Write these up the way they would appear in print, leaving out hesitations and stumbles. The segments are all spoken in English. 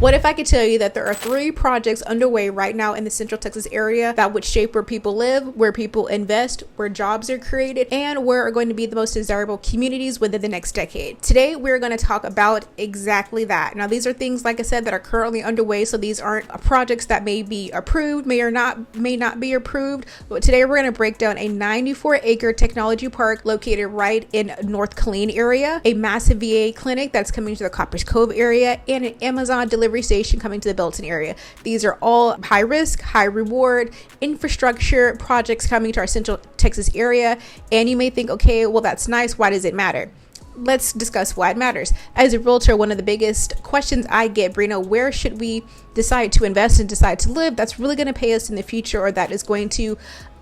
What if I could tell you that there are 3 projects underway right now in the Central Texas area that would shape where people live, where people invest, where jobs are created, and where are going to be the most desirable communities within the next decade? Today, we're going to talk about exactly that. Now, these are things, like I said, that are currently underway, so these aren't projects that may be approved, may not be approved. But today, we're going to break down a 94-acre technology park located right in North Killeen area, a massive VA clinic that's coming to the Copperas Cove area, and an Amazon delivery station coming to the Belton area. These are all high risk, high reward infrastructure projects coming to our Central Texas area. And you may think, okay, well, that's nice. Why does it matter? Let's discuss why it matters. As a realtor, one of the biggest questions I get, Brina, where should we decide to invest and decide to live that's really going to pay us in the future, or that is going to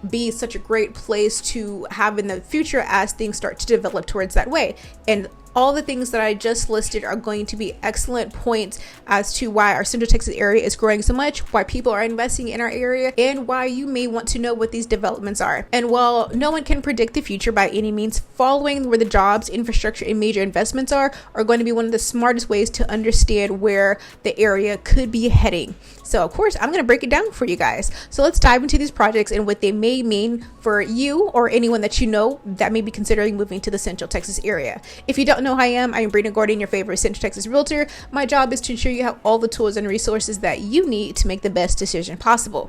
be such a great place to have in the future as things start to develop towards that way? And all the things that I just listed are going to be excellent points as to why our Central Texas area is growing so much, why people are investing in our area, and why you may want to know what these developments are. And while no one can predict the future by any means, following where the jobs, infrastructure, and major investments are going to be one of the smartest ways to understand where the area could be heading. So of course, I'm going to break it down for you guys. So let's dive into these projects and what they may mean for you or anyone that you know that may be considering moving to the Central Texas area. If you don't know who I am Brina Gordon, your favorite Central Texas realtor. My job is to ensure you have all the tools and resources that you need to make the best decision possible.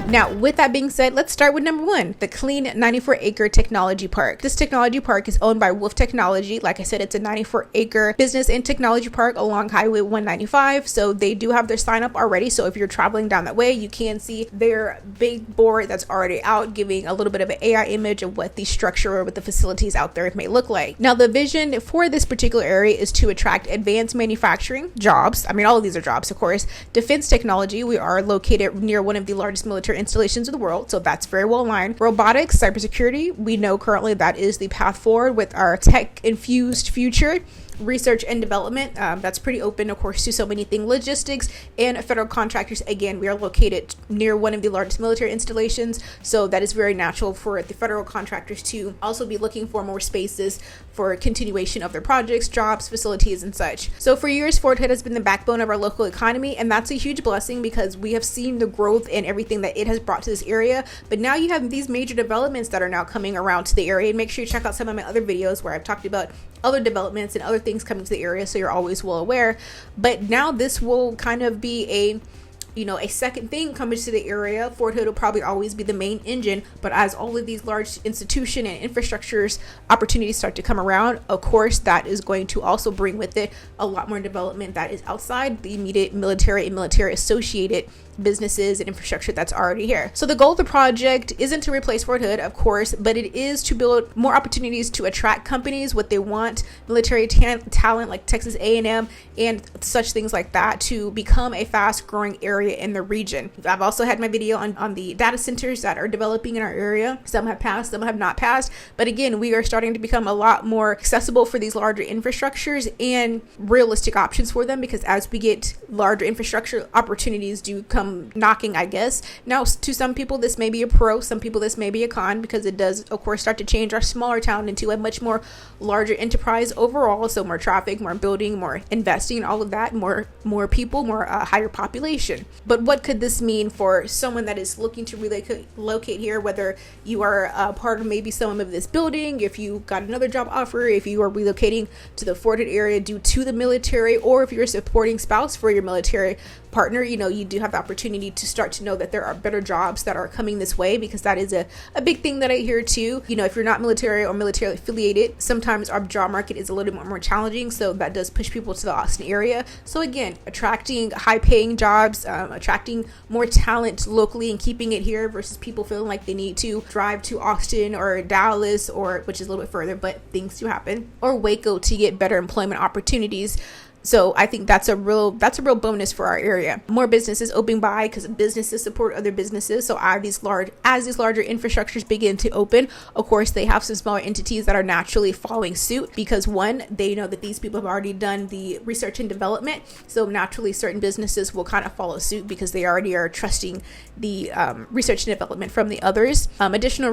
Now, with that being said, let's start with number 1, the Killeen 94-acre technology park. This technology park is owned by Wolf Technology. Like I said, it's a 94-acre business and technology park along Highway 195. So they do have their sign up already. So if you're traveling down that way, you can see their big board that's already out, giving a little bit of an AI image of what the structure or what the facilities out there may look like. Now, the vision for this particular area is to attract advanced manufacturing jobs. I mean, all of these are jobs, of course. Defense technology. We are located near one of the largest military installations in the world, so that's very well aligned. Robotics, cybersecurity, we know currently that is the path forward with our tech-infused future. Research and development, that's pretty open, of course, to so many things. Logistics and federal contractors. Again, we are located near one of the largest military installations, so that is very natural for the federal contractors to also be looking for more spaces for continuation of their projects, jobs, facilities, and such. So for years, Fort Hood has been the backbone of our local economy, and that's a huge blessing because we have seen the growth and everything that it has brought to this area. But now you have these major developments that are now coming around to the area, and make sure you check out some of my other videos where I've talked about other developments and other things coming to the area, so you're always well aware. But now this will kind of be a second thing coming to the area. Fort Hood will probably always be the main engine, but as all of these large institution and infrastructures opportunities start to come around, of course, that is going to also bring with it a lot more development that is outside the immediate military and military associated businesses and infrastructure that's already here. So the goal of the project isn't to replace Fort Hood, of course, but it is to build more opportunities to attract companies, what they want, military talent like Texas A&M and such things like that, to become a fast growing area in the region. I've also had my video on the data centers that are developing in our area. Some have passed, some have not passed, but again, we are starting to become a lot more accessible for these larger infrastructures and realistic options for them, because as we get larger infrastructure, opportunities do come knocking, I guess. Now, to some people this may be a pro, some people this may be a con, because it does of course start to change our smaller town into a much more larger enterprise overall. So more traffic, more building, more investing, all of that, more people, more higher population. But what could this mean for someone that is looking to relocate here, whether you are part of maybe some of this building, if you got another job offer, if you are relocating to the Fort Hood area due to the military, or if you're a supporting spouse for your military partner, you do have the opportunity to start to know that there are better jobs that are coming this way, because that is a big thing that I hear too. If you're not military or military affiliated, sometimes our job market is a little bit more challenging, so that does push people to the Austin area. So again, attracting high paying jobs, attracting more talent locally and keeping it here versus people feeling like they need to drive to Austin or Dallas, or which is a little bit further, but things do happen, or Waco to get better employment opportunities. So I think that's a real bonus for our area. More businesses opening by because businesses support other businesses. So as these larger infrastructures begin to open, of course, they have some smaller entities that are naturally following suit because one, they know that these people have already done the research and development. So naturally, certain businesses will kind of follow suit because they already are trusting the research and development from the others. Additional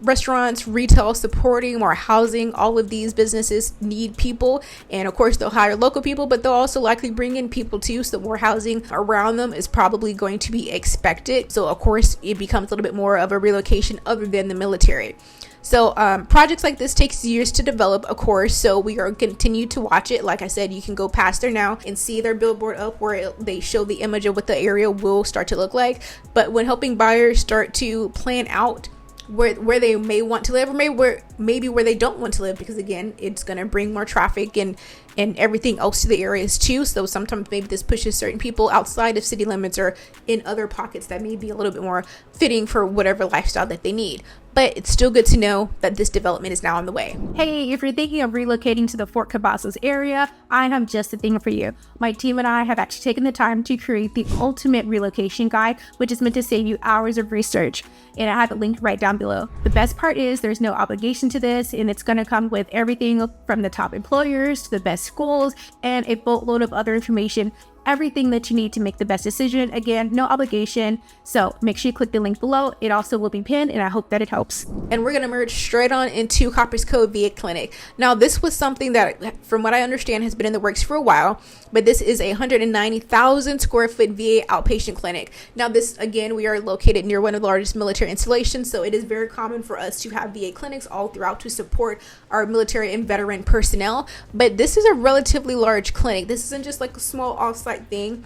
restaurants, retail supporting more housing. All of these businesses need people, and of course, they'll hire local people, but they'll also likely bring in people too. So more housing around them is probably going to be expected. So of course, it becomes a little bit more of a relocation other than the military. So projects like this takes years to develop, of course, so we are continue to watch it. Like I said, you can go past there now and see their billboard up where they show the image of what the area will start to look like. But when helping buyers start to plan out where they may want to live, or maybe where they don't want to live, because again, it's going to bring more traffic and everything else to the areas too. So sometimes maybe this pushes certain people outside of city limits or in other pockets that may be a little bit more fitting for whatever lifestyle that they need. But it's still good to know that this development is now on the way. Hey, if you're thinking of relocating to the Fort Cavazos area, I have just the thing for you. My team and I have actually taken the time to create the ultimate relocation guide, which is meant to save you hours of research. And I have it linked right down below. The best part is there's no obligation to this, and it's going to come with everything from the top employers to the best schools and a boatload of other information. Everything that you need to make the best decision. Again, no obligation. So make sure you click the link below. It also will be pinned, and I hope that it helps. And we're going to merge straight on into Copperas Cove VA Clinic. Now, this was something that, from what I understand, has been in the works for a while, but this is a 190,000 square foot VA outpatient clinic. Now, this, again, we are located near one of the largest military installations, so it is very common for us to have VA clinics all throughout to support our military and veteran personnel. But this is a relatively large clinic. This isn't just like a small offsite thing.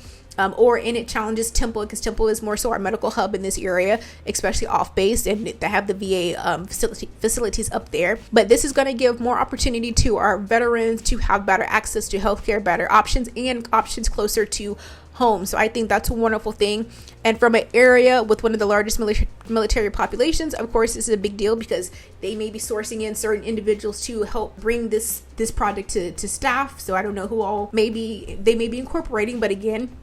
Or in it challenges Temple, because Temple is more so our medical hub in this area, especially off base, and they have the VA facilities up there. But this is going to give more opportunity to our veterans to have better access to healthcare, better options, and options closer to home. So I think that's a wonderful thing. And from an area with one of the largest military populations, of course, this is a big deal because they may be sourcing in certain individuals to help bring this project to staff. So I don't know who all they may be incorporating, but again,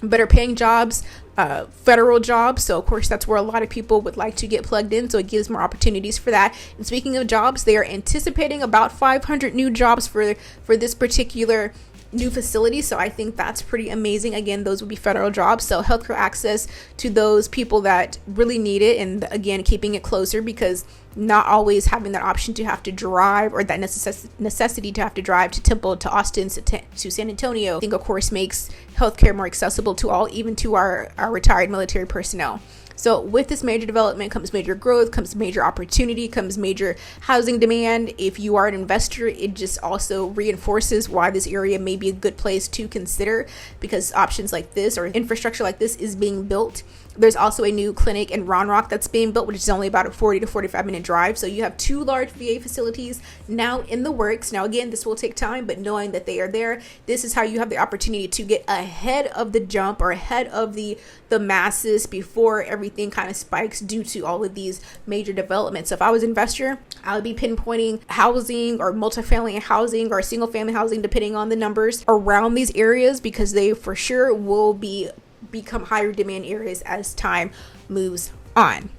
better paying jobs, federal jobs. So of course, that's where a lot of people would like to get plugged in. So it gives more opportunities for that. And speaking of jobs, they are anticipating about 500 new jobs for this particular new facility. So I think that's pretty amazing. Again, those would be federal jobs. So healthcare access to those people that really need it. And again, keeping it closer, because not always having that option to have to drive, or that necessity to have to drive to Temple, to Austin, to San Antonio, I think of course makes healthcare more accessible to all, even to our retired military personnel. So with this major development comes major growth, comes major opportunity, comes major housing demand. If you are an investor, it just also reinforces why this area may be a good place to consider, because options like this or infrastructure like this is being built. There's also a new clinic in Round Rock that's being built, which is only about a 40 to 45 minute drive. So you have two large VA facilities now in the works. Now, again, this will take time, but knowing that they are there, this is how you have the opportunity to get ahead of the jump, or ahead of the masses before everything kind of spikes due to all of these major developments. So if I was an investor, I would be pinpointing housing, or multifamily housing, or single family housing, depending on the numbers around these areas, because they for sure will become higher demand areas as time moves on.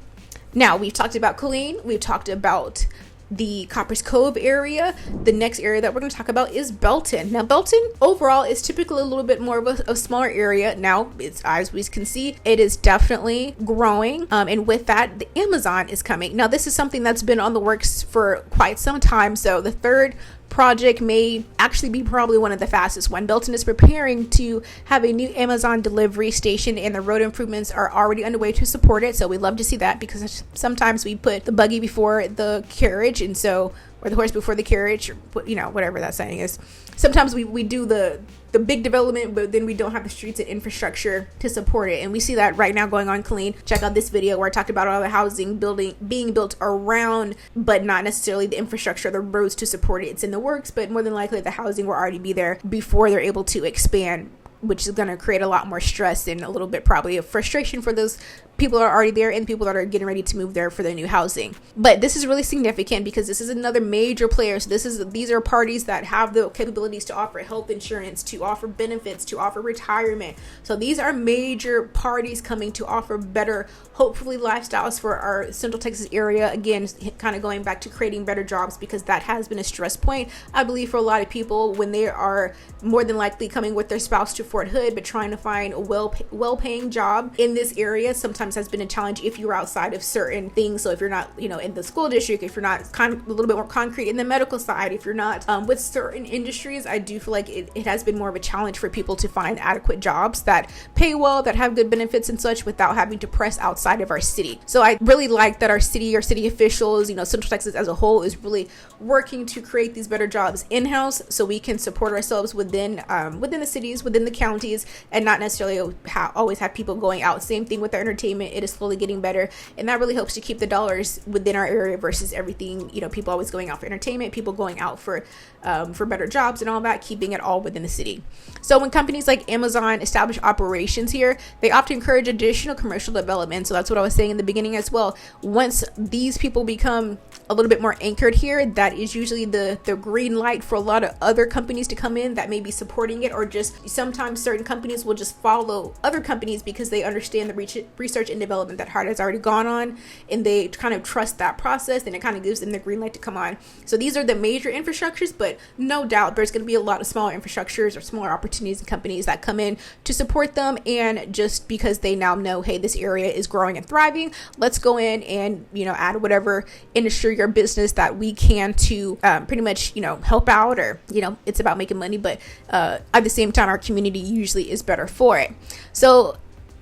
Now, we've talked about Killeen, we've talked about the Copperas Cove area. The next area that we're going to talk about is Belton. Now, Belton overall is typically a little bit more of a smaller area. Now, it's, as we can see, it is definitely growing. And with that, the Amazon is coming. Now, this is something that's been on the works for quite some time. So the third project may actually be probably one of the fastest one. Belton is preparing to have a new Amazon delivery station, and the road improvements are already underway to support it. So we love to see that, because sometimes we put the buggy before the carriage, and so, or the horse before the carriage, or whatever that saying is. Sometimes we do the big development, but then we don't have the streets and infrastructure to support it. And we see that right now going on Killeen. Check out this video where I talked about all the housing being built around, but not necessarily the infrastructure, the roads to support it. It's in the works, but more than likely the housing will already be there before they're able to expand which is going to create a lot more stress and a little bit probably of frustration for those people that are already there and people that are getting ready to move there for their new housing. But this is really significant because this is another major player. So these are parties that have the capabilities to offer health insurance, to offer benefits, to offer retirement. So these are major parties coming to offer better, hopefully, lifestyles for our Central Texas area. Again, kind of going back to creating better jobs, because that has been a stress point, I believe, for a lot of people when they are more than likely coming with their spouse to Fort Hood, but trying to find a well-paying job in this area sometimes has been a challenge if you're outside of certain things. So if you're not, in the school district, if you're not kind of a little bit more concrete in the medical side, if you're not with certain industries, I do feel like it has been more of a challenge for people to find adequate jobs that pay well, that have good benefits and such, without having to press outside of our city. So I really like that our city officials, Central Texas as a whole, is really working to create these better jobs in-house so we can support ourselves within the cities, within the counties, and not necessarily always have people going out. Same thing with our entertainment. It is slowly getting better, and that really helps to keep the dollars within our area versus everything, people always going out for entertainment, people going out for better jobs and all that, keeping it all within the city. So when companies like Amazon establish operations here, they often encourage additional commercial development. So that's what I was saying in the beginning as well. Once these people become a little bit more anchored here, that is usually the green light for a lot of other companies to come in that may be supporting it, or just sometimes certain companies will just follow other companies because they understand the research and development that Hart has already gone on, and they kind of trust that process, and it kind of gives them the green light to come on. So these are the major infrastructures, but no doubt there's going to be a lot of smaller infrastructures or smaller opportunities and companies that come in to support them. And just because they now know, hey, this area is growing and thriving, let's go in and, add whatever industry or business that we can to pretty much, help out, or, it's about making money, but at the same time, our community usually is better for it. So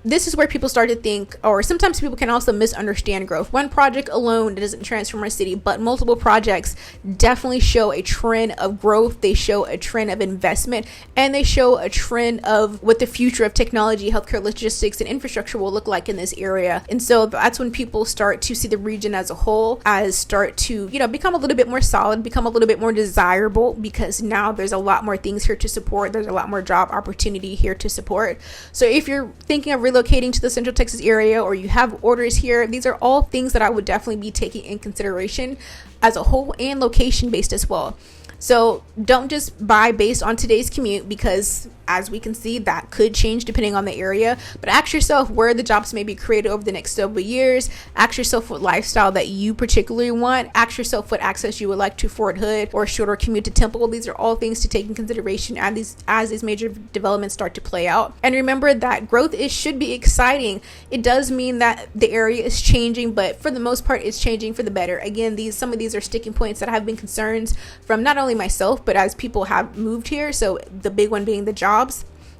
this is where people start to think, or sometimes people can also misunderstand growth. One project alone doesn't transform our city, but multiple projects definitely show a trend of growth. They show a trend of investment, and they show a trend of what the future of technology, healthcare, logistics, and infrastructure will look like in this area. And so that's when people start to see the region as a whole start to, become a little bit more solid, become a little bit more desirable, because now there's a lot more things here to support. There's a lot more job opportunity here to support. So if you're thinking of relocating to the Central Texas area, or you have orders here, these are all things that I would definitely be taking in consideration as a whole, and location based as well. So don't just buy based on today's commute, because as we can see, that could change depending on the area. But ask yourself where the jobs may be created over the next several years. Ask yourself what lifestyle that you particularly want. Ask yourself what access you would like to Fort Hood or shorter commute to Temple. These are all things to take in consideration as these major developments start to play out. And remember that growth should be exciting. It does mean that the area is changing, but for the most part, it's changing for the better. Again, some of these are sticking points that have been concerns from not only myself, but as people have moved here. So the big one being the jobs.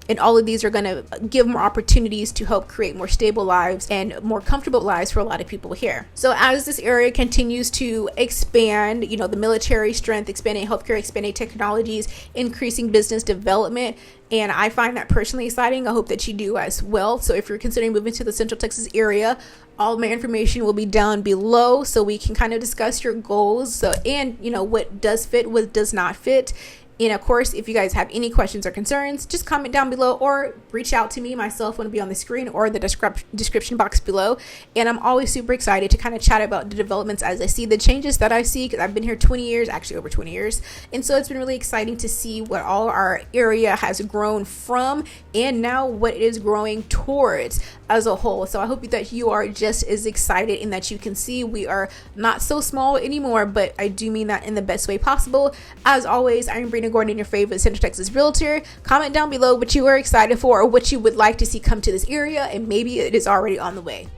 And all of these are going to give more opportunities to help create more stable lives and more comfortable lives for a lot of people here. So as this area continues to expand, the military strength, expanding healthcare, expanding technologies, increasing business development, and I find that personally exciting. I hope that you do as well. So if you're considering moving to the Central Texas area, all of my information will be down below, so we can kind of discuss your goals, and what does fit, what does not fit. And of course, if you guys have any questions or concerns, just comment down below or reach out to me. My cell phone will be on the screen or the description box below. And I'm always super excited to kind of chat about the developments as I see the changes that I see, because I've been here 20 years, actually over 20 years. And so it's been really exciting to see what all our area has grown from, and now what it is growing towards as a whole. So I hope that you are just as excited, and that you can see we are not so small anymore, but I do mean that in the best way possible. As always, I am Brina Gordon, your favorite Central Texas Realtor. Comment down below what you are excited for, or what you would like to see come to this area, and maybe it is already on the way.